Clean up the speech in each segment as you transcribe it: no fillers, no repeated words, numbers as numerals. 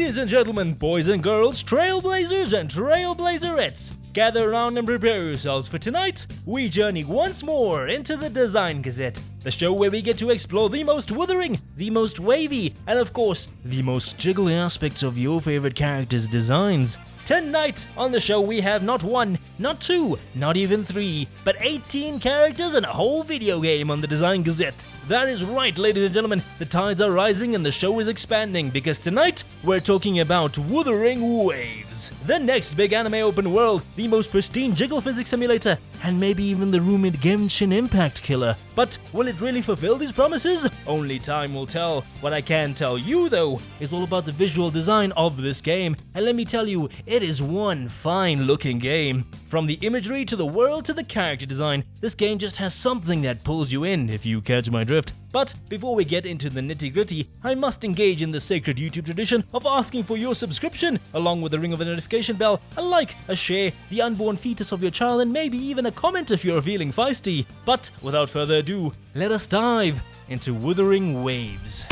Ladies and gentlemen, boys and girls, Trailblazers and Trailblazerettes, gather around and prepare yourselves for tonight. We journey once more into the Design Gazette, the show where we get to explore the most wuthering, the most wavy, and of course, the most jiggly aspects of your favorite characters' designs. Tonight on the show we have not one, not two, not even three, but 18 characters and a whole video game on the Design Gazette. That is right, ladies and gentlemen, the tides are rising and the show is expanding because tonight we're talking about Wuthering Waves, the next big anime open world, the most pristine jiggle physics simulator, and maybe even the rumored Genshin Impact killer. But will it really fulfill these promises? Only time will tell. What I can tell you though is all about the visual design of this game, and let me tell you, it is one fine looking game. From the imagery to the world to the character design, this game just has something that pulls you in, if you catch my drift. But before we get into the nitty-gritty, I must engage in the sacred YouTube tradition of asking for your subscription, along with the ring of a notification bell, a like, a share, the unborn fetus of your child, and maybe even a comment if you're feeling feisty. But without further ado, let us dive into Wuthering Waves.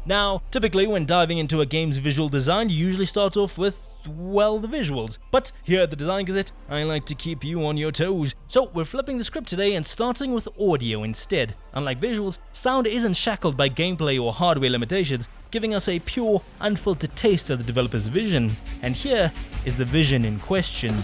Now, typically when diving into a game's visual design, you usually start off with, well, the visuals. But here at the Design Gazette, I like to keep you on your toes. So we're flipping the script today and starting with audio instead. Unlike visuals, sound isn't shackled by gameplay or hardware limitations, giving us a pure, unfiltered taste of the developer's vision. And here is the vision in question.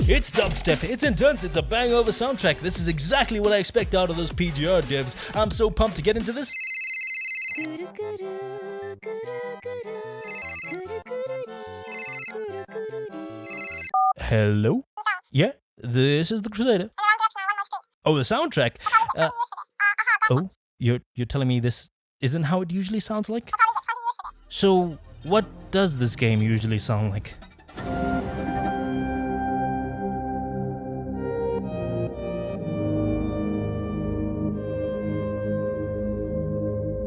It's dubstep, it's intense, it's a bang-over soundtrack. This is exactly what I expect out of those PGR devs. I'm so pumped to get into this. Hello? Yeah, this is the Crusader. Oh, the soundtrack? Oh, you're telling me this isn't how it usually sounds like? So, what does this game usually sound like?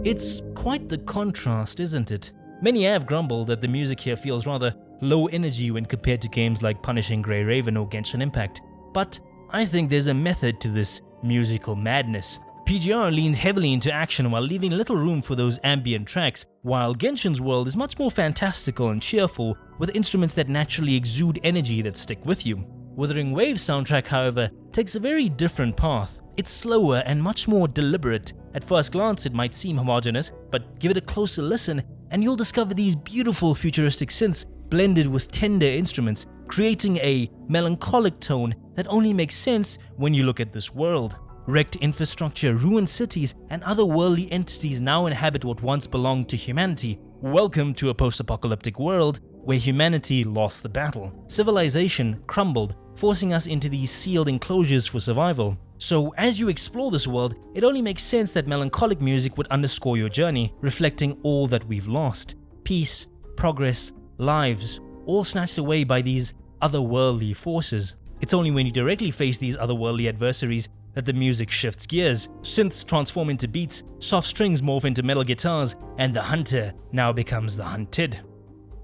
It's quite the contrast, isn't it? Many have grumbled that the music here feels rather low energy when compared to games like Punishing Grey Raven or Genshin Impact. But I think there's a method to this musical madness. PGR leans heavily into action while leaving little room for those ambient tracks, while Genshin's world is much more fantastical and cheerful, with instruments that naturally exude energy that stick with you. Wuthering Waves soundtrack, however, takes a very different path. It's slower and much more deliberate. At first glance it might seem homogeneous, but give it a closer listen and you'll discover these beautiful futuristic synths blended with tender instruments, creating a melancholic tone that only makes sense when you look at this world. Wrecked infrastructure, ruined cities, and otherworldly entities now inhabit what once belonged to humanity. Welcome to a post-apocalyptic world where humanity lost the battle. Civilization crumbled, forcing us into these sealed enclosures for survival. So as you explore this world, it only makes sense that melancholic music would underscore your journey, reflecting all that we've lost. Peace, progress, lives, all snatched away by these otherworldly forces. It's only when you directly face these otherworldly adversaries that the music shifts gears. Synths transform into beats, soft strings morph into metal guitars, and the hunter now becomes the hunted.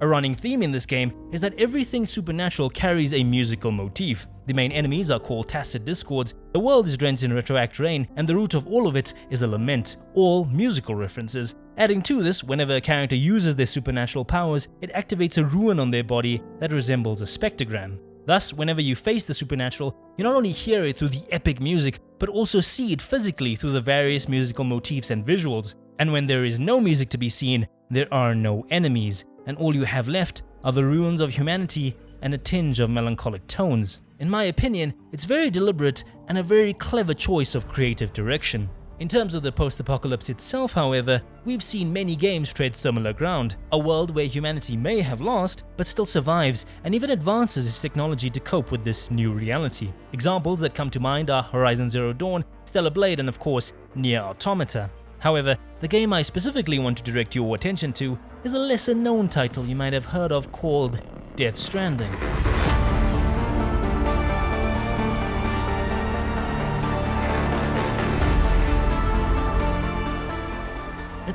A running theme in this game is that everything supernatural carries a musical motif. The main enemies are called tacit discords, the world is drenched in retroact rain, and the root of all of it is a lament, all musical references. Adding to this, whenever a character uses their supernatural powers, it activates a rune on their body that resembles a spectrogram. Thus, whenever you face the supernatural, you not only hear it through the epic music, but also see it physically through the various musical motifs and visuals. And when there is no music to be seen, there are no enemies, and all you have left are the ruins of humanity and a tinge of melancholic tones. In my opinion, it's very deliberate and a very clever choice of creative direction. In terms of the post-apocalypse itself, however, we've seen many games tread similar ground. A world where humanity may have lost, but still survives and even advances its technology to cope with this new reality. Examples that come to mind are Horizon Zero Dawn, Stellar Blade, and of course, Nier Automata. However, the game I specifically want to direct your attention to is a lesser-known title you might have heard of called Death Stranding.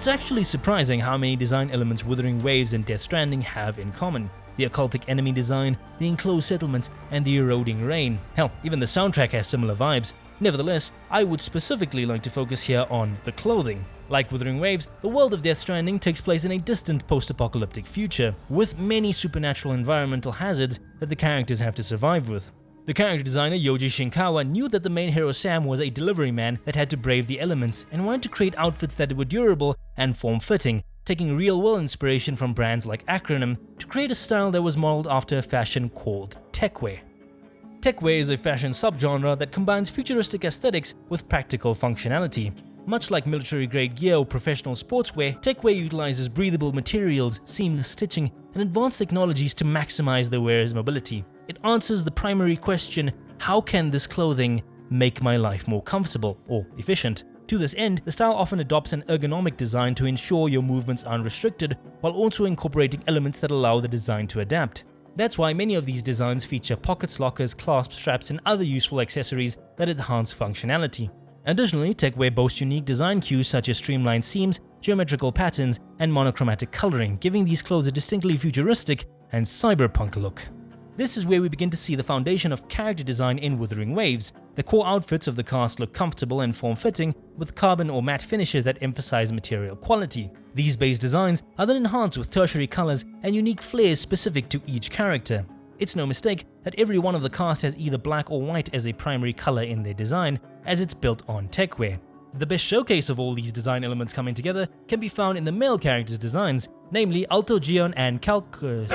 It's actually surprising how many design elements Wuthering Waves and Death Stranding have in common. The occultic enemy design, the enclosed settlements, and the eroding rain. Hell, even the soundtrack has similar vibes. Nevertheless, I would specifically like to focus here on the clothing. Like Wuthering Waves, the world of Death Stranding takes place in a distant post-apocalyptic future, with many supernatural environmental hazards that the characters have to survive with. The character designer Yoji Shinkawa knew that the main hero Sam was a delivery man that had to brave the elements and wanted to create outfits that were durable and form-fitting, taking real-world inspiration from brands like Acronym to create a style that was modeled after a fashion called techwear. Techwear is a fashion subgenre that combines futuristic aesthetics with practical functionality. Much like military-grade gear or professional sportswear, techwear utilizes breathable materials, seamless stitching, and advanced technologies to maximize the wearer's mobility. It answers the primary question, how can this clothing make my life more comfortable or efficient? To this end, the style often adopts an ergonomic design to ensure your movements are unrestricted, while also incorporating elements that allow the design to adapt. That's why many of these designs feature pockets, lockers, clasp straps, and other useful accessories that enhance functionality. Additionally, techwear boasts unique design cues such as streamlined seams, geometrical patterns, and monochromatic coloring, giving these clothes a distinctly futuristic and cyberpunk look. This is where we begin to see the foundation of character design in Wuthering Waves. The core outfits of the cast look comfortable and form-fitting, with carbon or matte finishes that emphasize material quality. These base designs are then enhanced with tertiary colors and unique flares specific to each character. It's no mistake that every one of the cast has either black or white as a primary color in their design, as it's built on techwear. The best showcase of all these design elements coming together can be found in the male characters' designs, namely Alto, Gion, and Calcus.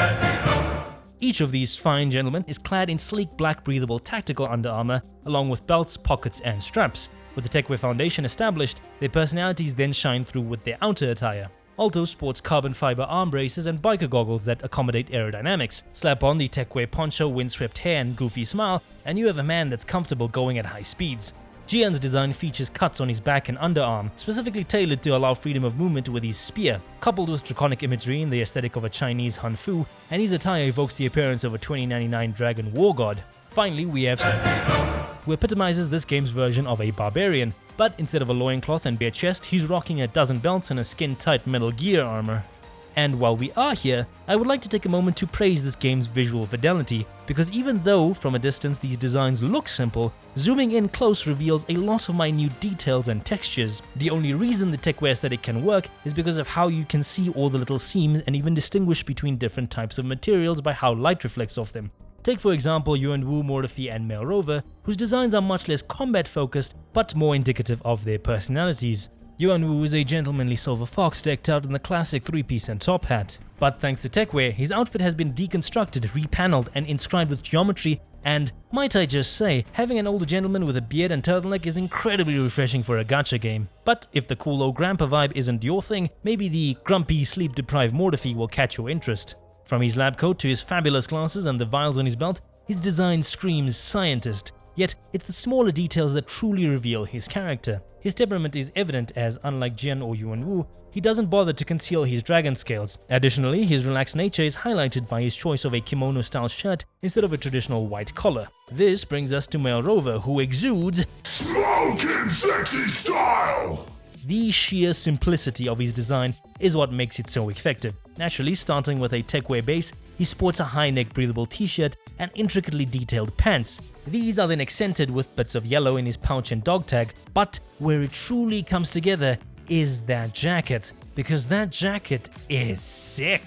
Each of these fine gentlemen is clad in sleek black breathable tactical underarmor, along with belts, pockets, and straps. With the techwear foundation established, their personalities then shine through with their outer attire. Alto sports carbon fiber arm braces and biker goggles that accommodate aerodynamics. Slap on the techwear poncho, windswept hair, and goofy smile, and you have a man that's comfortable going at high speeds. Jian's design features cuts on his back and underarm, specifically tailored to allow freedom of movement with his spear, coupled with draconic imagery in the aesthetic of a Chinese Han Fu, and his attire evokes the appearance of a 2099 dragon war god. Finally, we have Sam, who epitomizes this game's version of a barbarian, but instead of a loincloth and bare chest, he's rocking a dozen belts and a skin-tight Metal Gear armor. And while we are here, I would like to take a moment to praise this game's visual fidelity, because even though from a distance these designs look simple, zooming in close reveals a lot of minute details and textures. The only reason the techwear aesthetic can work is because of how you can see all the little seams and even distinguish between different types of materials by how light reflects off them. Take for example Yuan Wu, Mortefi, and Male Rover, whose designs are much less combat focused but more indicative of their personalities. Yuan Wu is a gentlemanly silver fox decked out in the classic 3-piece and top hat. But thanks to techwear, his outfit has been deconstructed, repaneled, and inscribed with geometry, and, might I just say, having an older gentleman with a beard and turtleneck is incredibly refreshing for a gacha game. But if the cool old grandpa vibe isn't your thing, maybe the grumpy, sleep-deprived Mortefi will catch your interest. From his lab coat to his fabulous glasses and the vials on his belt, his design screams scientist. Yet, it's the smaller details that truly reveal his character. His temperament is evident as, unlike Jian or Yuan Wu, he doesn't bother to conceal his dragon scales. Additionally, his relaxed nature is highlighted by his choice of a kimono-style shirt instead of a traditional white collar. This brings us to Male Rover, who exudes smoking sexy style! The sheer simplicity of his design is what makes it so effective. Naturally, starting with a techwear base, he sports a high-neck breathable t-shirt and intricately detailed pants. These are then accented with bits of yellow in his pouch and dog tag, but where it truly comes together is that jacket, because that jacket is sick.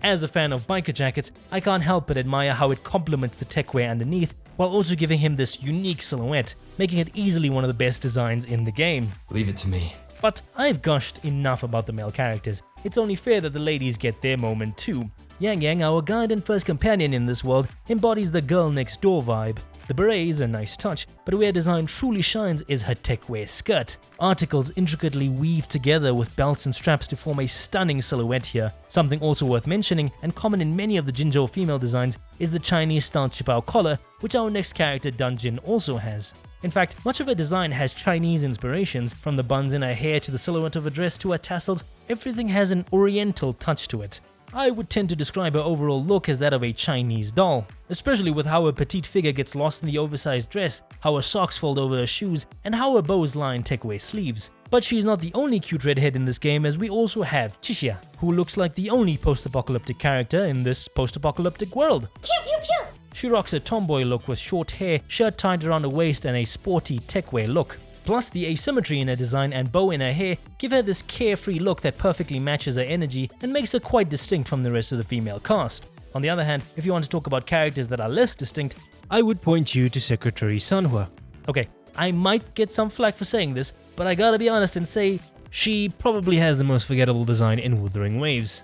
As a fan of biker jackets, I can't help but admire how it complements the techwear underneath, while also giving him this unique silhouette, making it easily one of the best designs in the game. Leave it to me. But I've gushed enough about the male characters. It's only fair that the ladies get their moment too. Yang Yang, our guide and first companion in this world, embodies the girl next door vibe. The beret is a nice touch, but where design truly shines is her techwear skirt. Articles intricately weaved together with belts and straps to form a stunning silhouette here. Something also worth mentioning, and common in many of the Jinzhou female designs, is the Chinese-style Chipao collar, which our next character Dunjin also has. In fact, much of her design has Chinese inspirations, from the buns in her hair to the silhouette of her dress to her tassels. Everything has an oriental touch to it. I would tend to describe her overall look as that of a Chinese doll, especially with how her petite figure gets lost in the oversized dress, how her socks fold over her shoes, and how her bows line techwear sleeves. But she's not the only cute redhead in this game, as we also have Chixia, who looks like the only post-apocalyptic character in this post-apocalyptic world. Pew pew pew! She rocks a tomboy look with short hair, shirt tied around her waist, and a sporty techwear look. Plus, the asymmetry in her design and bow in her hair give her this carefree look that perfectly matches her energy and makes her quite distinct from the rest of the female cast. On the other hand, if you want to talk about characters that are less distinct, I would point you to Secretary Sanhua. Okay, I might get some flack for saying this, but I gotta be honest and say she probably has the most forgettable design in Wuthering Waves.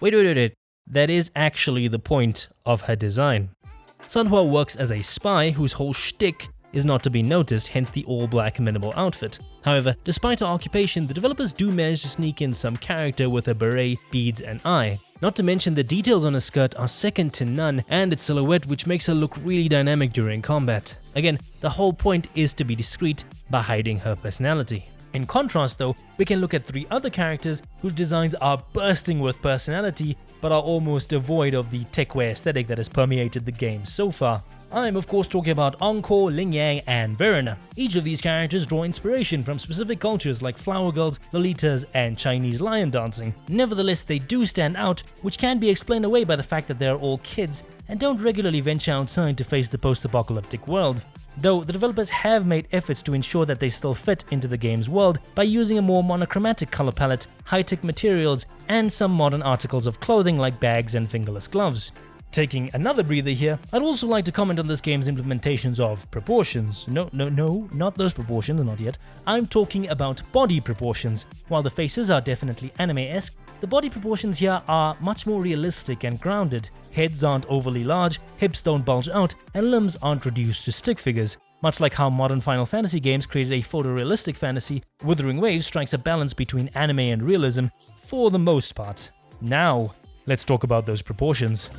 Wait. That is actually the point of her design. Sanhua works as a spy whose whole shtick is not to be noticed, hence the all-black minimal outfit. However, despite her occupation, the developers do manage to sneak in some character with a beret, beads, and eye. Not to mention the details on her skirt are second to none, and its silhouette, which makes her look really dynamic during combat. Again, the whole point is to be discreet by hiding her personality. In contrast though, we can look at 3 other characters whose designs are bursting with personality but are almost devoid of the techwear aesthetic that has permeated the game so far. I'm of course talking about Encore, Lingyang, and Verena. Each of these characters draw inspiration from specific cultures like flower girls, lolitas, and Chinese lion dancing. Nevertheless, they do stand out, which can be explained away by the fact that they are all kids and don't regularly venture outside to face the post-apocalyptic world. Though the developers have made efforts to ensure that they still fit into the game's world by using a more monochromatic color palette, high-tech materials, and some modern articles of clothing like bags and fingerless gloves. Taking another breather here, I'd also like to comment on this game's implementations of proportions. No, not those proportions, not yet. I'm talking about body proportions. While the faces are definitely anime-esque, the body proportions here are much more realistic and grounded. Heads aren't overly large, hips don't bulge out, and limbs aren't reduced to stick figures. Much like how modern Final Fantasy games created a photorealistic fantasy, Wuthering Waves strikes a balance between anime and realism for the most part. Now, let's talk about those proportions.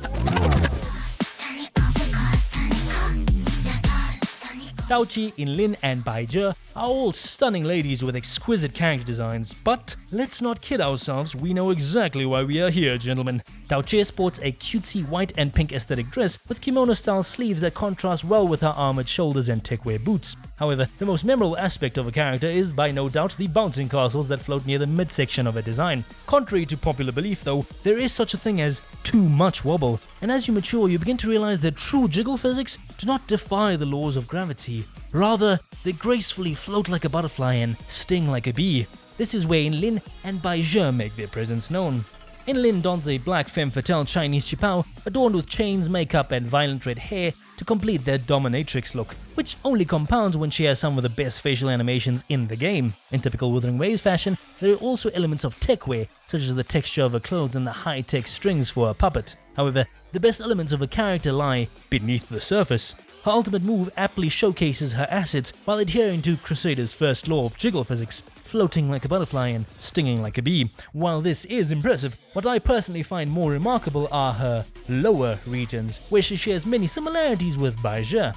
Daoqi, Inlin, and Baizhe are all stunning ladies with exquisite character designs, but let's not kid ourselves, we know exactly why we are here, gentlemen. Daoqi sports a cutesy white and pink aesthetic dress with kimono-style sleeves that contrast well with her armored shoulders and techwear boots. However, the most memorable aspect of a character is by no doubt the bouncing castles that float near the midsection of her design. Contrary to popular belief though, there is such a thing as too much wobble, and as you mature you begin to realize that true jiggle physics do not defy the laws of gravity. Rather, they gracefully float like a butterfly and sting like a bee. This is where Inlin and Baizhe make their presence known. Inlin dons a black femme fatale Chinese qipao adorned with chains, makeup, and violent red hair to complete their dominatrix look, which only compounds when she has some of the best facial animations in the game. In typical Wuthering Waves fashion, there are also elements of techwear, such as the texture of her clothes and the high-tech strings for her puppet. However, the best elements of a character lie beneath the surface. Her ultimate move aptly showcases her assets while adhering to Crusader's first law of jiggle physics, floating like a butterfly and stinging like a bee. While this is impressive, what I personally find more remarkable are her lower regions, where she shares many similarities with Baizhe.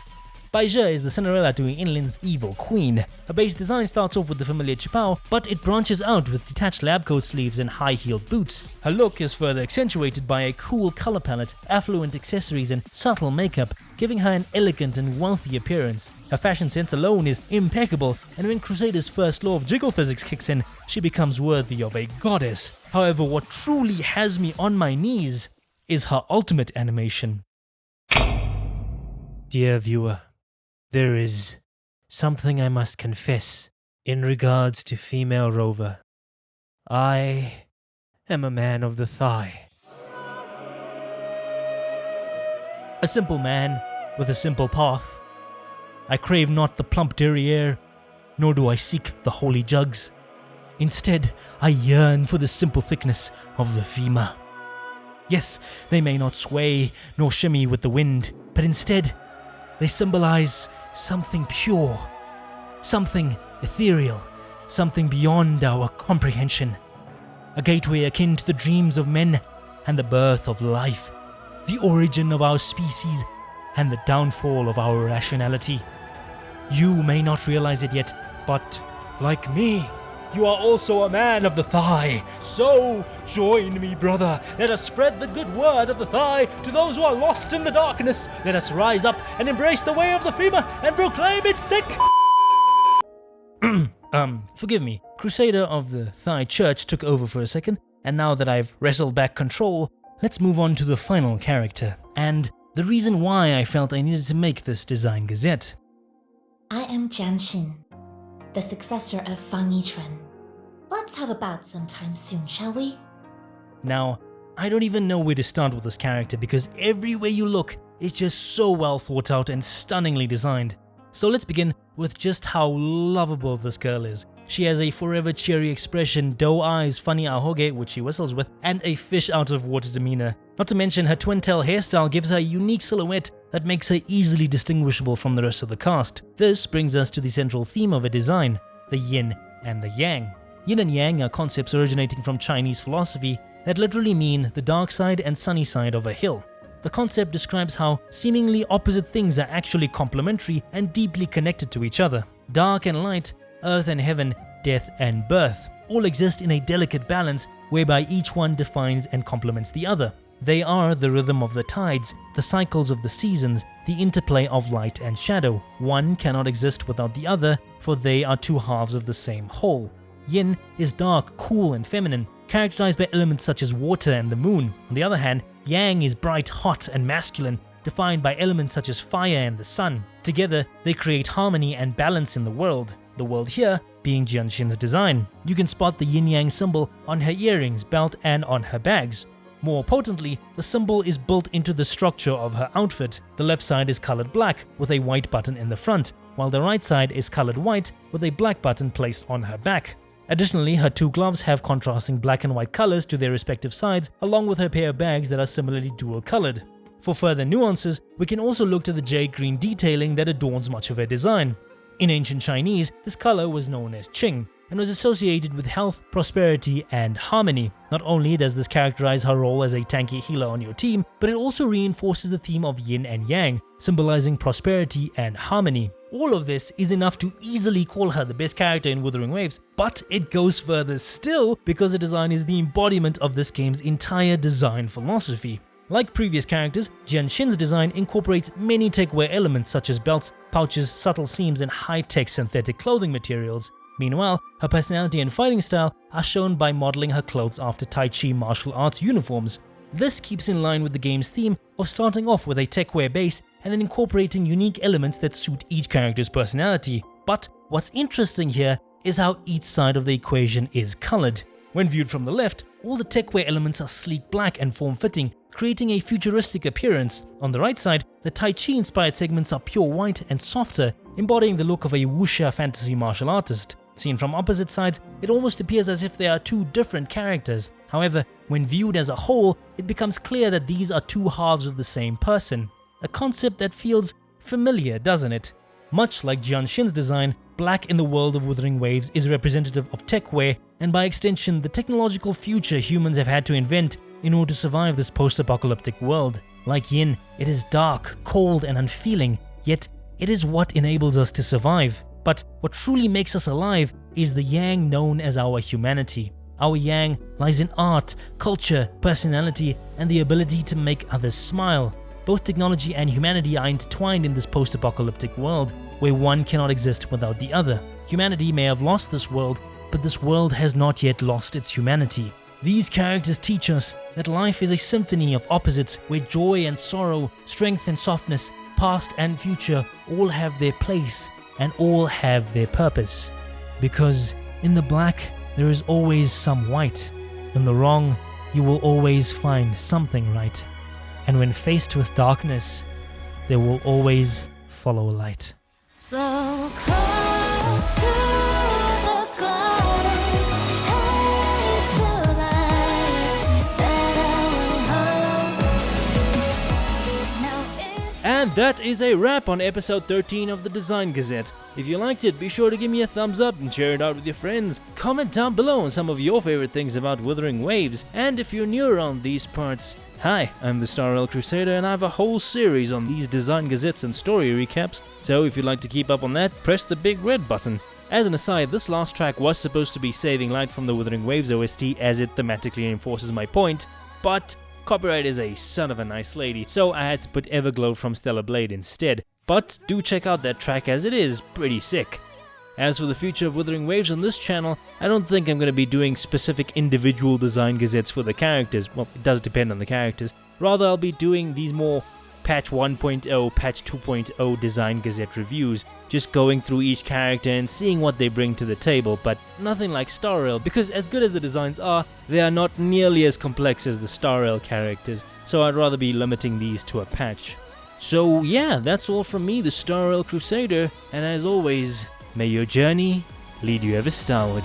Baizhe is the Cinderella to Inlin's evil queen. Her base design starts off with the familiar qipao, but it branches out with detached lab coat sleeves and high-heeled boots. Her look is further accentuated by a cool color palette, affluent accessories, and subtle makeup, giving her an elegant and wealthy appearance. Her fashion sense alone is impeccable, and when Crusader's first law of jiggle physics kicks in, she becomes worthy of a goddess. However, what truly has me on my knees is her ultimate animation. Dear viewer, there is something I must confess in regards to female Rover. I am a man of the thigh. A simple man with a simple path. I crave not the plump derriere, nor do I seek the holy jugs. Instead, I yearn for the simple thickness of the femur. Yes, they may not sway nor shimmy with the wind, but instead, they symbolize something pure, something ethereal, something beyond our comprehension. A gateway akin to the dreams of men and the birth of life, the origin of our species and the downfall of our rationality. You may not realize it yet, but like me, you are also a man of the thigh. So join me, brother. Let us spread the good word of the thigh to those who are lost in the darkness. Let us rise up and embrace the way of the femur and proclaim its thick Forgive me, Crusader of the Thai Church took over for a second, and now that I've wrestled back control, let's move on to the final character, and the reason why I felt I needed to make this Design Gazette. I am Jianxin, the successor of Fang Yichuan. Let's have a bout sometime soon, shall we? Now, I don't even know where to start with this character because everywhere you look, it's just so well thought out and stunningly designed. So let's begin with just how lovable this girl is. She has a forever cheery expression, doe eyes, funny ahoge, which she whistles with, and a fish out of water demeanor. Not to mention her twin-tail hairstyle gives her a unique silhouette that makes her easily distinguishable from the rest of the cast. This brings us to the central theme of her design, the yin and the yang. Yin and yang are concepts originating from Chinese philosophy that literally mean the dark side and sunny side of a hill. The concept describes how seemingly opposite things are actually complementary and deeply connected to each other. Dark and light, earth and heaven, death and birth, all exist in a delicate balance whereby each one defines and complements the other. They are the rhythm of the tides, the cycles of the seasons, the interplay of light and shadow. One cannot exist without the other, for they are two halves of the same whole. Yin is dark, cool and feminine, characterized by elements such as water and the moon. On the other hand, yang is bright, hot and masculine, defined by elements such as fire and the sun. Together, they create harmony and balance in the world here being Jianxin's design. You can spot the yin-yang symbol on her earrings, belt and on her bags. More potently, the symbol is built into the structure of her outfit. The left side is colored black with a white button in the front, while the right side is colored white with a black button placed on her back. Additionally, her two gloves have contrasting black and white colors to their respective sides, along with her pair of bags that are similarly dual colored. For further nuances, we can also look to the jade green detailing that adorns much of her design. In ancient Chinese, this color was known as qing and was associated with health, prosperity, and harmony. Not only does this characterize her role as a tanky healer on your team, but it also reinforces the theme of yin and yang, symbolizing prosperity and harmony. All of this is enough to easily call her the best character in Wuthering Waves, but it goes further still because the design is the embodiment of this game's entire design philosophy. Like previous characters, Jianxin's design incorporates many techwear elements such as belts, pouches, subtle seams, and high-tech synthetic clothing materials. Meanwhile, her personality and fighting style are shown by modeling her clothes after Tai Chi martial arts uniforms. This keeps in line with the game's theme of starting off with a techwear base and then incorporating unique elements that suit each character's personality. But what's interesting here is how each side of the equation is colored. When viewed from the left, all the techwear elements are sleek black and form-fitting, creating a futuristic appearance. On the right side, the Tai Chi inspired segments are pure white and softer, embodying the look of a wuxia fantasy martial artist. Seen from opposite sides, it almost appears as if they are two different characters. However, when viewed as a whole, it becomes clear that these are two halves of the same person. A concept that feels familiar, doesn't it? Much like Jianxin's design, black in the world of Wuthering Waves is representative of techwear, and by extension, the technological future humans have had to invent in order to survive this post-apocalyptic world. Like yin, it is dark, cold and unfeeling, yet it is what enables us to survive. But what truly makes us alive is the yang known as our humanity. Our yang lies in art, culture, personality, and the ability to make others smile. Both technology and humanity are intertwined in this post-apocalyptic world, where one cannot exist without the other. Humanity may have lost this world, but this world has not yet lost its humanity. These characters teach us that life is a symphony of opposites where joy and sorrow, strength and softness, past and future all have their place and all have their purpose. Because in the black, there is always some white. In the wrong, you will always find something right. And when faced with darkness, there will always follow light. So close to the glow, headed to light that I will hold. Now is And that is a wrap on episode 13 of the Design Gazette. If you liked it, be sure to give me a thumbs up and share it out with your friends. Comment down below on some of your favorite things about Wuthering Waves. And if you're new around these parts, hi, I'm the starward Crusader and I have a whole series on these Design Gazettes and story recaps, so if you'd like to keep up on that, press the big red button. As an aside, this last track was supposed to be Saving Light from the Wuthering Waves OST as it thematically reinforces my point, but copyright is a son of a nice lady, so I had to put Everglow from Stellar Blade instead. But do check out that track as it is pretty sick. As for the future of Wuthering Waves on this channel, I don't think I'm going to be doing specific individual design gazettes for the characters. Well, it does depend on the characters. Rather, I'll be doing these more patch 1.0, patch 2.0 design gazette reviews, just going through each character and seeing what they bring to the table, but nothing like Star Rail, because as good as the designs are, they are not nearly as complex as the Star Rail characters, so I'd rather be limiting these to a patch. So yeah, that's all from me, the Star Rail Crusader, and as always, may your journey lead you ever starward.